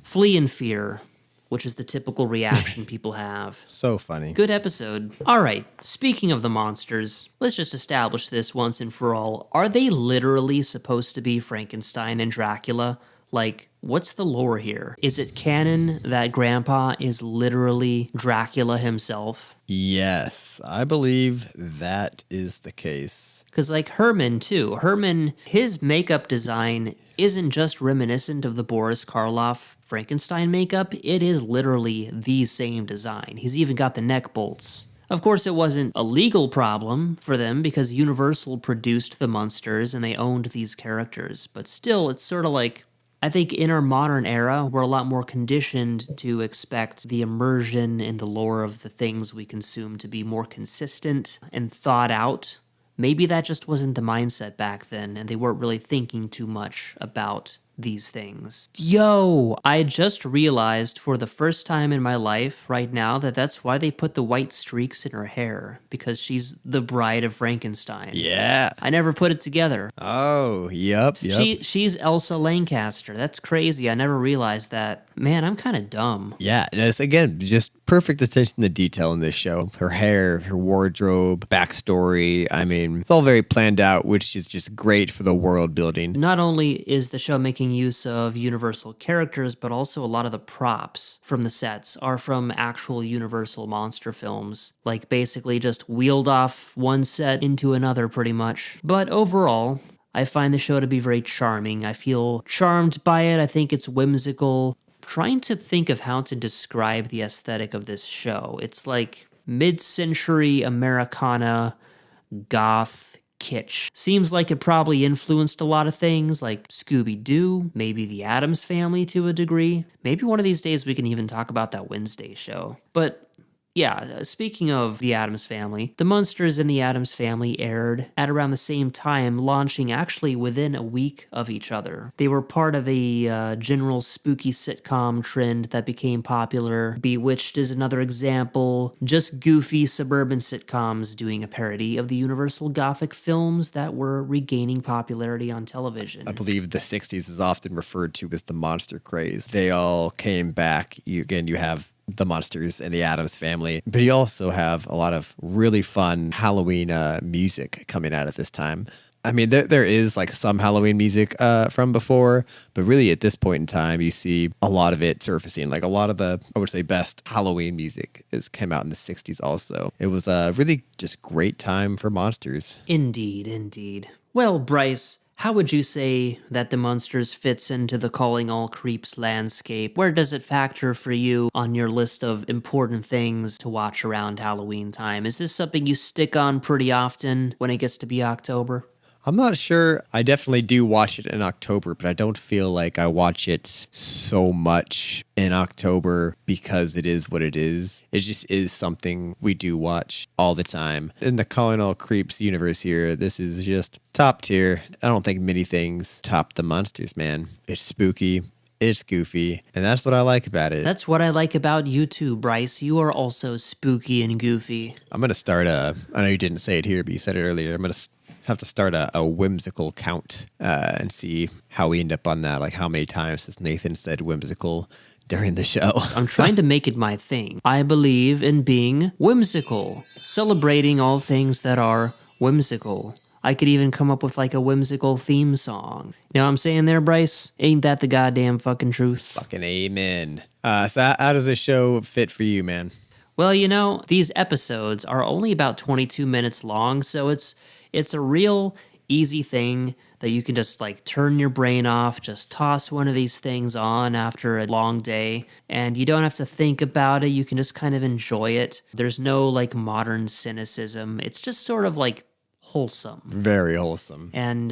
flee in fear, which is the typical reaction people have. So funny. Good episode. All right, speaking of the monsters, let's just establish this once and for all. Are they literally supposed to be Frankenstein and Dracula? Like, what's the lore here? Is it canon that Grandpa is literally Dracula himself? Yes, I believe that is the case. Because, like, Herman, too. Herman, his makeup design isn't just reminiscent of the Boris Karloff Frankenstein makeup. It is literally the same design. He's even got the neck bolts. Of course, it wasn't a legal problem for them because Universal produced the Munsters and they owned these characters. But still, it's sort of like, I think in our modern era, we're a lot more conditioned to expect the immersion in the lore of the things we consume to be more consistent and thought out. Maybe that just wasn't the mindset back then, and they weren't really thinking too much about these things. Yo, I just realized for the first time in my life right now that that's why they put the white streaks in her hair, because she's the bride of Frankenstein. Yeah. I never put it together. Oh, yep. She's Elsa Lancaster. That's crazy. I never realized that. Man, I'm kind of dumb. Yeah, and it's, again, just perfect attention to detail in this show. Her hair, her wardrobe, backstory. I mean, it's all very planned out, which is just great for the world building. Not only is the show making use of Universal characters, but also a lot of the props from the sets are from actual Universal monster films. Like, basically just wheeled off one set into another, pretty much. But overall, I find the show to be very charming. I feel charmed by it. I think it's whimsical. Trying to think of how to describe the aesthetic of this show. It's like mid-century Americana goth kitsch. Seems like it probably influenced a lot of things like Scooby-Doo, maybe the Addams Family to a degree. Maybe one of these days we can even talk about that Wednesday show. But yeah, speaking of the Addams Family, the Munsters and the Addams Family aired at around the same time, launching actually within a week of each other. They were part of a general spooky sitcom trend that became popular. Bewitched is another example. Just goofy suburban sitcoms doing a parody of the Universal Gothic films that were regaining popularity on television. I believe the 60s is often referred to as the monster craze. They all came back. You have the Munsters and the Addams Family, but you also have a lot of really fun Halloween music coming out at this time. I mean, there is like some Halloween music from before, but really at this point in time, you see a lot of it surfacing. Like a lot of the, I would say, best Halloween music came out in the 60s also. It was a really just great time for Munsters. Indeed, indeed. Well, Bryce, how would you say that the Munsters fits into the Calling All Creeps landscape? Where does it factor for you on your list of important things to watch around Halloween time? Is this something you stick on pretty often when it gets to be October? I'm not sure. I definitely do watch it in October, but I don't feel like I watch it so much in October because it is what it is. It just is something we do watch all the time. In the Calling All Creeps universe here, this is just top tier. I don't think many things top the Munsters, man. It's spooky. It's goofy, and that's what I like about it. That's what I like about you too, Bryce. You are also spooky and goofy. I'm going to start I know you didn't say it here, but you said it earlier. I'm going to have to start a whimsical count and see how we end up on that. Like how many times has Nathan said whimsical during the show? I'm trying to make it my thing. I believe in being whimsical, celebrating all things that are whimsical. I could even come up with like a whimsical theme song. You know what I'm saying there, Bryce? Ain't that the goddamn fucking truth? Fucking amen. So how does this show fit for you, man? Well, you know, these episodes are only about 22 minutes long, so it's a real easy thing that you can just like turn your brain off, just toss one of these things on after a long day, and you don't have to think about it. You can just kind of enjoy it. There's no like modern cynicism. It's just sort of like wholesome. Very wholesome. And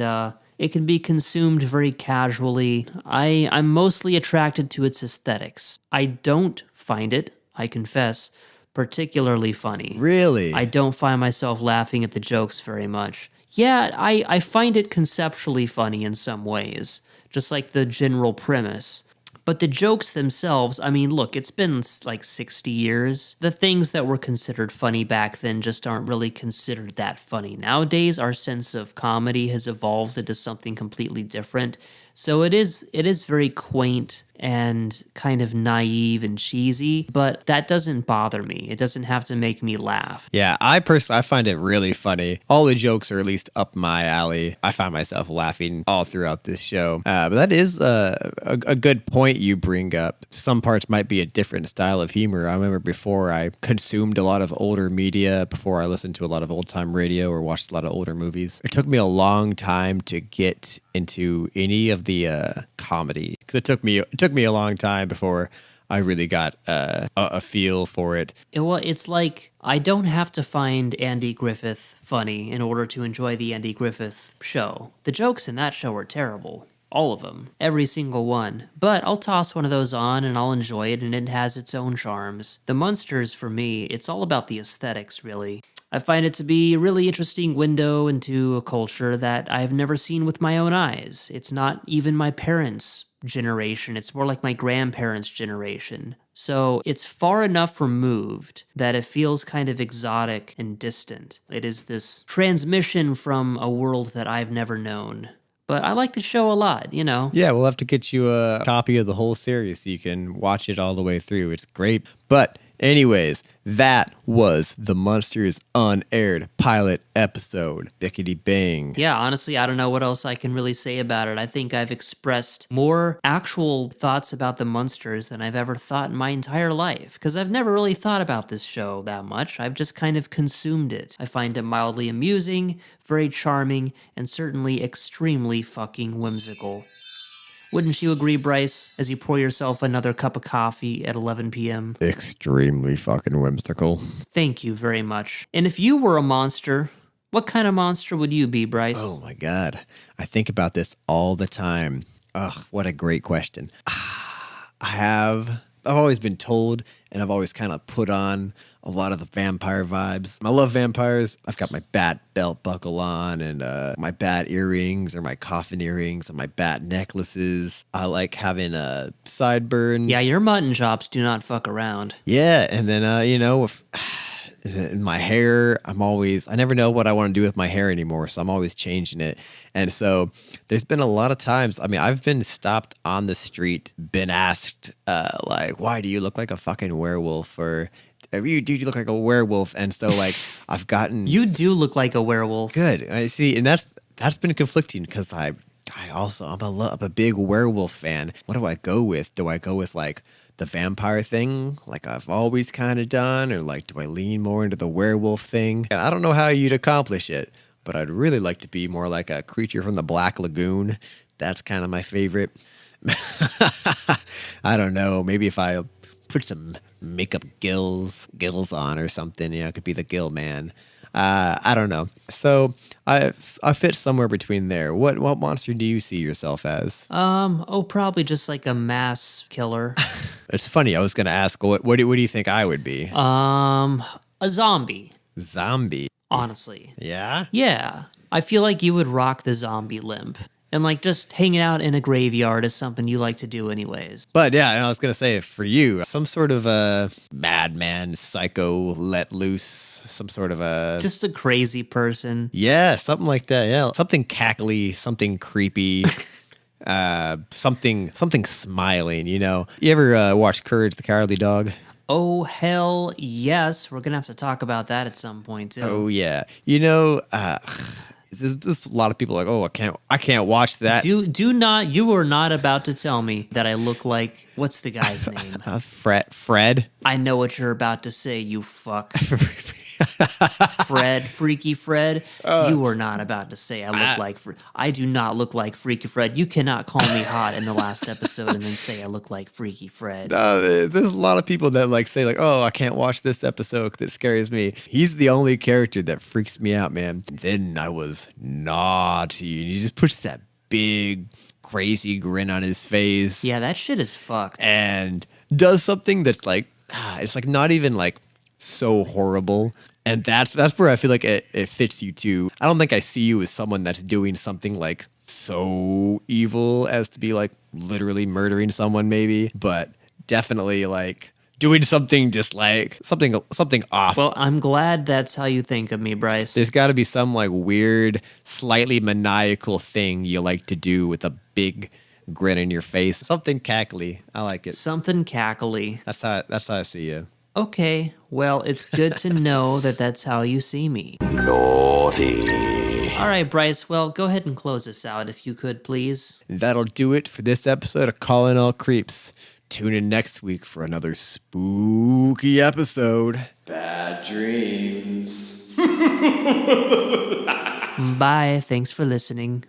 it can be consumed very casually. I'm mostly attracted to its aesthetics. I don't find it, I confess, particularly funny. Really? I don't find myself laughing at the jokes very much. Yeah, I find it conceptually funny in some ways, just like the general premise. But the jokes themselves, I mean, look, it's been like 60 years. The things that were considered funny back then just aren't really considered that funny. Nowadays, our sense of comedy has evolved into something completely different. So it is very quaint and kind of naive and cheesy, but that doesn't bother me. It doesn't have to make me laugh. Yeah, I find it really funny. All the jokes are at least up my alley. I find myself laughing all throughout this show. But that is a good point you bring up. Some parts might be a different style of humor. I remember before I consumed a lot of older media, before I listened to a lot of old-time radio or watched a lot of older movies. It took me a long time to get into any of the comedy, because it took me a long time before I really got a feel for it. Well, it's like I don't have to find Andy Griffith funny in order to enjoy the Andy Griffith show. The jokes in that show are terrible. All of them. Every single one. But I'll toss one of those on and I'll enjoy it, and it has its own charms. The Munsters, for me, it's all about the aesthetics, really. I find it to be a really interesting window into a culture that I've never seen with my own eyes. It's not even my parents' generation. It's more like my grandparents' generation. So it's far enough removed that it feels kind of exotic and distant. It is this transmission from a world that I've never known. But I like the show a lot, you know. Yeah, we'll have to get you a copy of the whole series so you can watch it all the way through. It's great. But anyways, that was the Munsters Unaired pilot episode. Bickety bang. Yeah, honestly, I don't know what else I can really say about it. I think I've expressed more actual thoughts about the Munsters than I've ever thought in my entire life, because I've never really thought about this show that much. I've just kind of consumed it. I find it mildly amusing, very charming, and certainly extremely fucking whimsical. Wouldn't you agree, Bryce, as you pour yourself another cup of coffee at 11 p.m.? Extremely fucking whimsical. Thank you very much. And if you were a monster, What kind of monster would you be, Bryce? Oh my God. I think about this all the time. Ugh, what a great question. I've always been told, and I've always kind of put on a lot of the vampire vibes. I love vampires. I've got my bat belt buckle on and my bat earrings or my coffin earrings and my bat necklaces. I like having sideburns. Yeah, your mutton chops do not fuck around. Yeah, and then, if in my hair, I never know what I want to do with my hair anymore, so I'm always changing it. And so there's been a lot of times, I've been stopped on the street, been asked, why do you look like a fucking werewolf? Or, you look like a werewolf. And so, I've gotten... You do look like a werewolf. Good. I see, and that's been conflicting because I'm a big werewolf fan. What do I go with? Do I go with, the vampire thing, like I've always kind of done, or do I lean more into the werewolf thing? And I don't know how you'd accomplish it, but I'd really like to be more like a creature from the Black Lagoon. That's kind of my favorite. I don't know. Maybe if I put some makeup gills on or something, it could be the Gill Man. I don't know. So I fit somewhere between there. What monster do you see yourself as? Probably just like a mass killer. It's funny. I was going to ask, what do you think I would be? A zombie. Zombie? Honestly. Yeah? Yeah. I feel like you would rock the zombie limp. And just hanging out in a graveyard is something you like to do anyways. But yeah, and I was going to say, for you, some sort of a madman, psycho, let loose, some sort of a... Just a crazy person. Yeah, something like that, yeah. Something cackly, something creepy, something smiling, You ever watch Courage the Cowardly Dog? Oh, hell yes. We're going to have to talk about that at some point, too. Oh, yeah. There's a lot of people oh, I can't watch that. You are not about to tell me that I look like, what's the guy's name? Fred? I know what you're about to say, you fuck. Freaky Fred. You are not about to say I do not look like Freaky Fred. You cannot call me hot in the last episode and then say I look like Freaky Fred. There's a lot of people that say oh, I can't watch this episode because it scares me. He's the only character that freaks me out, man. Then I was naughty, and he just puts that big crazy grin on his face. Yeah, that shit is fucked. And does something that's it's not even so horrible. And that's where I feel like it fits you too. I don't think I see you as someone that's doing something so evil as to be literally murdering someone maybe, but definitely doing something just something off. Well, I'm glad that's how you think of me, Bryce. There's got to be some weird, slightly maniacal thing you like to do with a big grin in your face. Something cackly. I like it. Something cackly. That's how I see you. Okay, well, it's good to know that that's how you see me. Naughty. All right, Bryce, well, go ahead and close us out if you could, please. That'll do it for this episode of Calling All Creeps. Tune in next week for another spooky episode. Bad dreams. Bye, thanks for listening.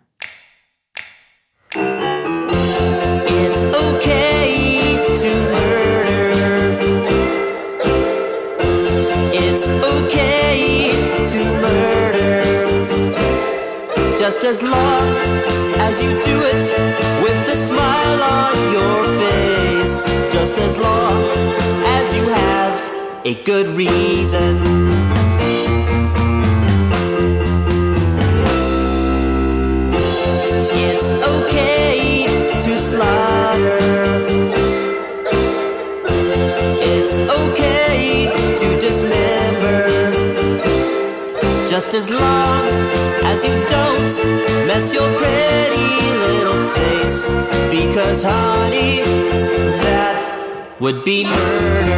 It's okay to murder. It's okay to murder, just as long as you do it with a smile on your face, just as long as you have a good reason. It's okay to slaughter. It's okay to dismember, just as long as you don't mess your pretty little face, because honey, that would be murder.